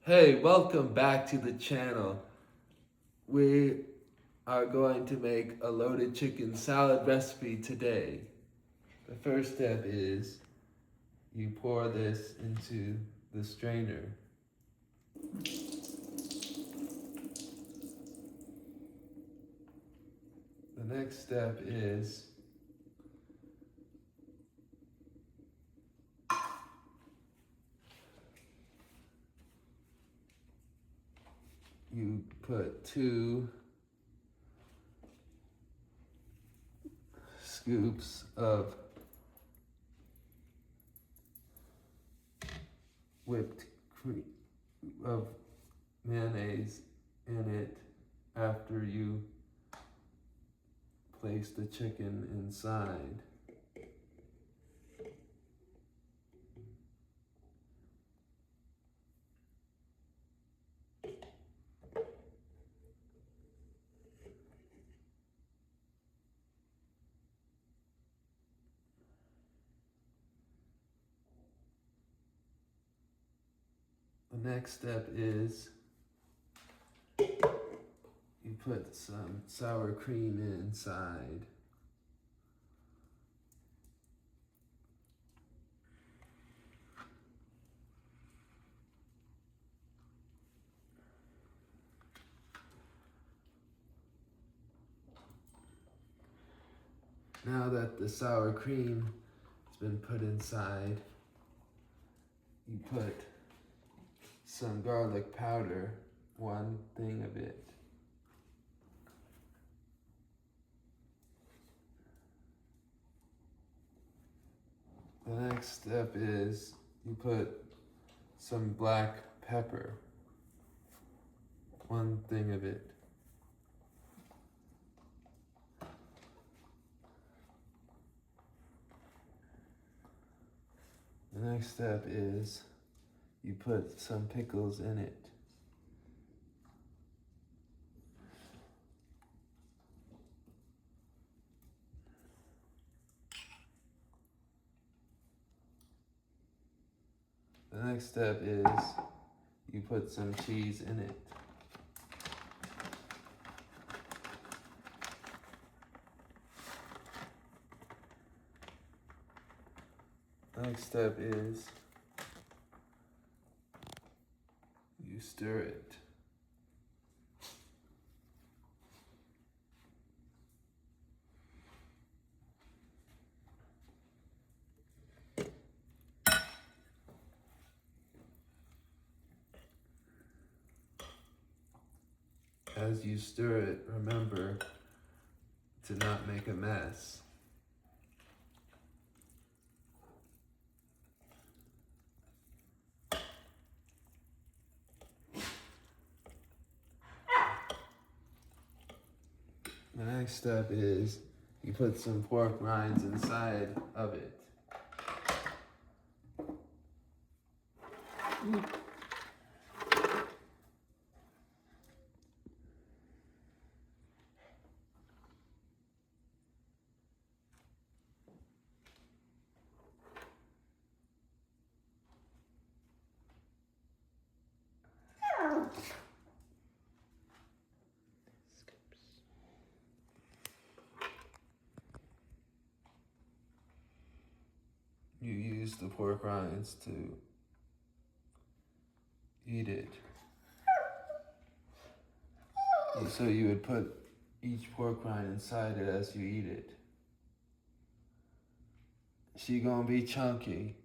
Hey, welcome back to the channel. We are going to make a loaded chicken salad recipe today. The first step is you pour this into the strainer. The next step is you put 2 scoops of whipped cream of mayonnaise in it after you place the chicken inside. The next step is you put some sour cream inside. Now that the sour cream has been put inside, you put some garlic powder, 1 thing of it. The next step is you put some black pepper, 1 thing of it. The next step is you put some pickles in it. The next step is you put some cheese in it. The next step is you stir it. As you stir it, remember to not make a mess. The next step is you put some pork rinds inside of it. You use the pork rinds to eat it. So you would put each pork rind inside it as you eat it. She gonna be chunky.